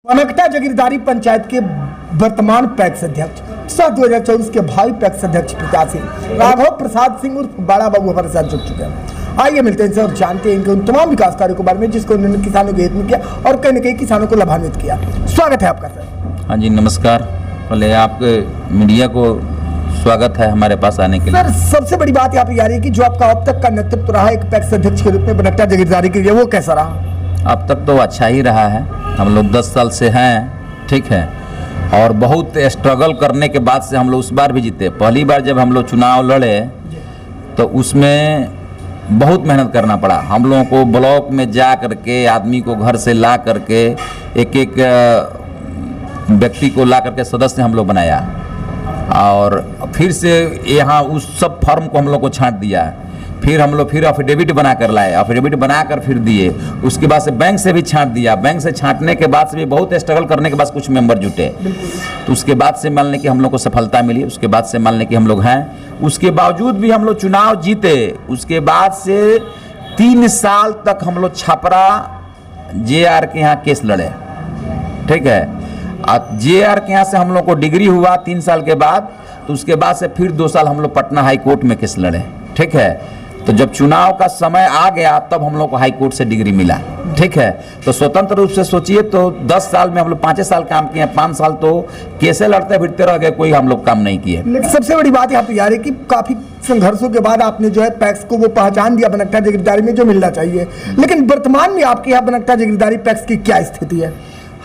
बनकटा जागीरदारी पंचायत के वर्तमान पैक्स अध्यक्ष 2024 के भावी पैक्स अध्यक्ष प्रत्याशी राघव प्रसाद सिंह उर्फ बड़ा बाबू हमारे साथ जुड़ चुके हैं। आइए मिलते हैं इनसे और जानते हैं इनके उन तमाम विकास कार्यों के बारे में जिसको उन्होंने किसानों के हित में किया और कहीं न कहीं किसानों को लाभान्वित किया। स्वागत है आपका सर। हाँ जी नमस्कार। पहले आपके मीडिया को स्वागत है हमारे पास आने के लिए। सर सबसे बड़ी बात यहाँ पे आ रही है कि जो आपका अब तक का नेतृत्व रहा एक पैक्स अध्यक्ष के रूप में बनकटा जागीरदारी के लिए, वो कैसा रहा? अब तक तो अच्छा ही रहा है। हम लोग 10 साल से हैं, ठीक है, और बहुत स्ट्रगल करने के बाद से हम लोग उस बार भी जीते। पहली बार जब हम लोग चुनाव लड़े तो उसमें बहुत मेहनत करना पड़ा। हम लोगों को ब्लॉक में जा करके आदमी को घर से ला करके एक एक व्यक्ति को ला करके सदस्य हम लोग बनाया और फिर से यहाँ उस सब फॉर्म को हम लोग को छांट दिया। फिर हम लोग अफिडेविट बना कर लाए, अफिडेविट बना कर फिर दिए। उसके बाद से बैंक से भी छांट दिया। बैंक से छांटने के बाद से भी बहुत स्ट्रगल करने के बाद कुछ मेंबर जुटे, तो उसके बाद से मान लें कि हम लोग को सफलता मिली। उसके बाद से मान लें कि हम लोग हैं। उसके बावजूद भी हम लोग चुनाव जीते। उसके बाद से 3 साल तक हम लोग छपरा JR के यहाँ केस लड़े, ठीक है। JR के यहाँ से हम लोग को डिग्री हुआ 3 साल के बाद, तो उसके बाद से फिर 2 साल हम लोग पटना हाई कोर्ट में केस लड़े, ठीक है। तो जब चुनाव का समय आ गया तब हम लोग को हाई कोर्ट से डिग्री मिला, ठीक है। तो स्वतंत्र रूप से सोचिए तो 10 साल में हम लोग 5 साल काम किए, 5 साल तो कैसे लड़ते फिरते रह गए, कोई हम लोग काम नहीं किए। लेकिन सबसे बड़ी बात यहाँ पे यार है कि काफी संघर्षों के बाद आपने जो है पैक्स को वो पहचान दिया बनकटा जागीरदारी में जो मिलना चाहिए। लेकिन वर्तमान में आपके यहाँ बनकटा जागीरदारी पैक्स की क्या स्थिति है?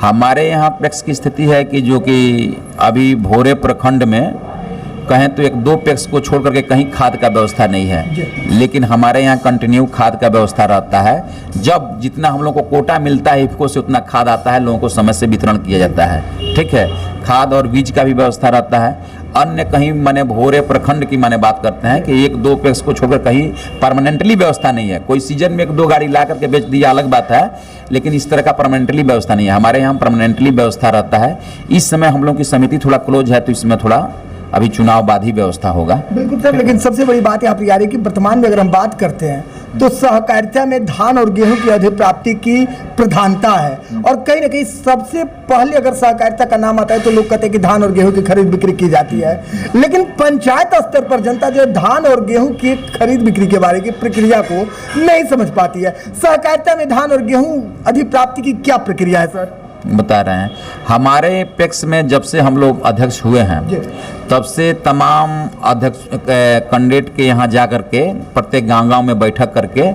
हमारे यहाँ पैक्स की स्थिति है कि जो कि अभी भोरे प्रखंड में कहें तो 1-2 पैक्स को छोड़ करके कहीं खाद का व्यवस्था नहीं है। लेकिन हमारे यहाँ कंटिन्यू खाद का व्यवस्था रहता है। जब जितना हम लोग को कोटा मिलता है इफको से उतना खाद आता है, लोगों को समय से वितरण किया जाता है, ठीक है। खाद और बीज का भी व्यवस्था रहता है। अन्य कहीं माने भोरे प्रखंड की माने बात करते हैं कि 1-2 पैक्स को छोड़कर कहीं परमानेंटली व्यवस्था नहीं है। कोई सीजन में 1-2 गाड़ी ला करके बेच दिया अलग बात है, लेकिन इस तरह का परमानेंटली व्यवस्था नहीं है। हमारे यहाँ परमानेंटली व्यवस्था रहता है। इस समय हम लोग की समिति थोड़ा क्लोज है, तो इसमें थोड़ा अभी चुनाव बाद ही व्यवस्था होगा। बिल्कुल सर, लेकिन सबसे बड़ी बात यहाँ पे आ रही है कि वर्तमान में अगर हम बात करते हैं तो सहकारिता में धान और गेहूं की अधिप्राप्ति की प्रधानता है। और कहीं ना कहीं सबसे पहले अगर सहकारिता का नाम आता है तो लोग कहते हैं कि धान और गेहूं की खरीद बिक्री की जाती है। लेकिन पंचायत स्तर पर जनता जो धान और गेहूं की खरीद बिक्री के बारे की प्रक्रिया को नहीं समझ पाती है। सहकारिता में धान और गेहूं अधिप्राप्ति की क्या प्रक्रिया है सर? बता रहे हैं। हमारे पैक्स में जब से हम लोग अध्यक्ष हुए हैं तब से तमाम अध्यक्ष कैंडिडेट के यहाँ जा करके प्रत्येक गांव में बैठक करके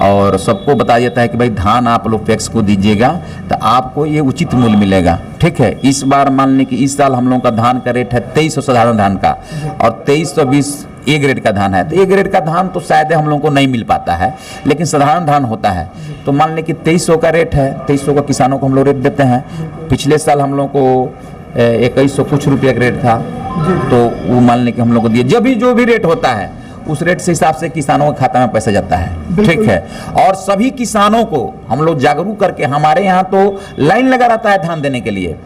और सबको बताया जाता है कि भाई धान आप लोग पैक्स को दीजिएगा तो आपको ये उचित मूल्य मिलेगा, ठीक है। इस बार मान लें कि इस साल हम लोगों का धान का रेट है 2300 साधारण धान का और 2320 A ग्रेड का धान है। तो A ग्रेड का धान तो शायद हम लोगों को नहीं मिल पाता है, लेकिन साधारण धान होता है। तो मान लें कि 2300 का रेट है, 2300 का किसानों को हम लोग रेट देते हैं। पिछले साल हम लोग को 2100 कुछ रुपये का रेट था, तो वो मान लें कि हम लोग को दिए। जब भी जो भी रेट होता है उस रेट से हिसाब से किसानों के खाता में पैसा जाता है, ठीक है। और सभी किसानों को हम लोग जागरूक करके, हमारे यहाँ तो लाइन लगा रहता है धान देने के लिए,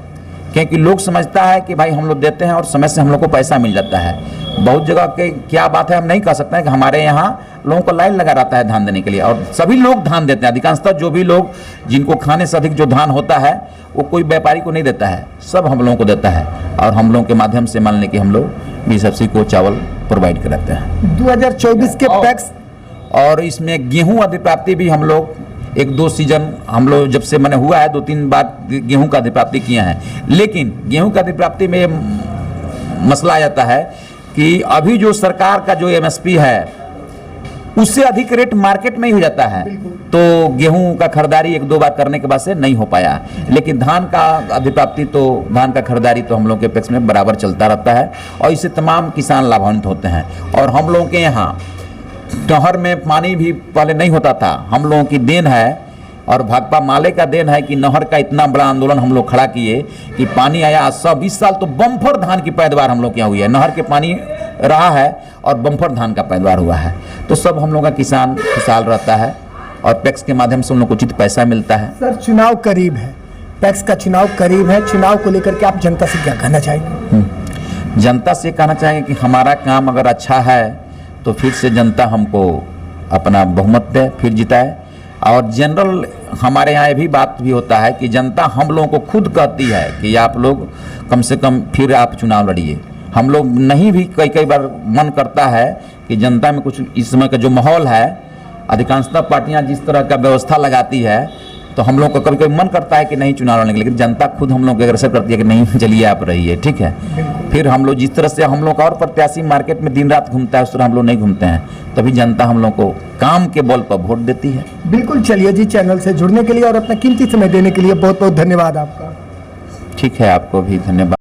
क्योंकि लोग समझता है कि भाई हम लोग देते हैं और समय से हम लोग को पैसा मिल जाता है। बहुत जगह के क्या बात है हम नहीं कह सकते हैं कि हमारे यहाँ लोगों को लाइन लगा रहता है धान देने के लिए और सभी लोग धान देते हैं। अधिकांशतः जो भी लोग जिनको खाने से अधिक जो धान होता है वो कोई व्यापारी को नहीं देता है, सब हम लोगों को देता है। और हम लोगों के माध्यम से मान लें कि हम लोग BSFC को चावल प्रोवाइड कराते हैं। 2024 के पैक्स और इसमें गेहूँ अधिप्राप्ति भी हम लोग 1-2 सीजन हम लोग जब से मैंने हुआ है 2-3 बार गेहूं का अधिप्राप्ति किया है। लेकिन गेहूं का अधिप्राप्ति में मसला आ जाता है कि अभी जो सरकार का जो MSP है उससे अधिक रेट मार्केट में ही हो जाता है, तो गेहूं का खरीदारी 1-2 बार करने के बाद से नहीं हो पाया। लेकिन धान का अधिप्राप्ति तो धान का खरीदारी तो हम लोग के पैक्स में बराबर चलता रहता है और इससे तमाम किसान लाभान्वित होते हैं। और हम लोगों के यहाँ नहर में पानी भी पहले नहीं होता था। हम लोगों की देन है और भाकपा माले का देन है कि नहर का इतना बड़ा आंदोलन हम लोग खड़ा किए कि पानी आया। 20 साल तो बम्फर धान की पैदावार हम लोग के यहाँ हुई है। नहर के पानी रहा है और बम्फर धान का पैदावार हुआ है। तो सब हम लोग का किसान खुशहाल रहता है और पैक्स के माध्यम से हम लोग को उचित पैसा मिलता है। सर चुनाव करीब है, पैक्स का चुनाव करीब है। चुनाव को लेकर के आप जनता से क्या कहना चाहेंगे? जनता से कहना चाहेंगे कि हमारा काम अगर अच्छा है तो फिर से जनता हमको अपना बहुमत दे, फिर जिताए। और जनरल हमारे यहाँ ये भी बात भी होता है कि जनता हम लोगों को खुद कहती है कि आप लोग कम से कम फिर आप चुनाव लड़िए। हम लोग नहीं भी कई बार मन करता है कि जनता में कुछ इस समय का जो माहौल है, अधिकांशतः पार्टियां जिस तरह का व्यवस्था लगाती है, तो हम लोग को कभी कभी मन करता है कि नहीं चुनाव लड़ने के, लेकिन जनता खुद हम लोग को अग्रसर करती है कि नहीं चलिए आप रहिए, ठीक है। फिर हम लोग जिस तरह से हम लोग का और प्रत्याशी मार्केट में दिन रात घूमता है, उस तरह हम लोग नहीं घूमते हैं, तभी जनता हम लोग को काम के बल पर वोट देती है। बिल्कुल। चलिए जी, चैनल से जुड़ने के लिए और अपना कीमती समय देने के लिए बहुत बहुत धन्यवाद आपका। ठीक है, आपको भी धन्यवाद।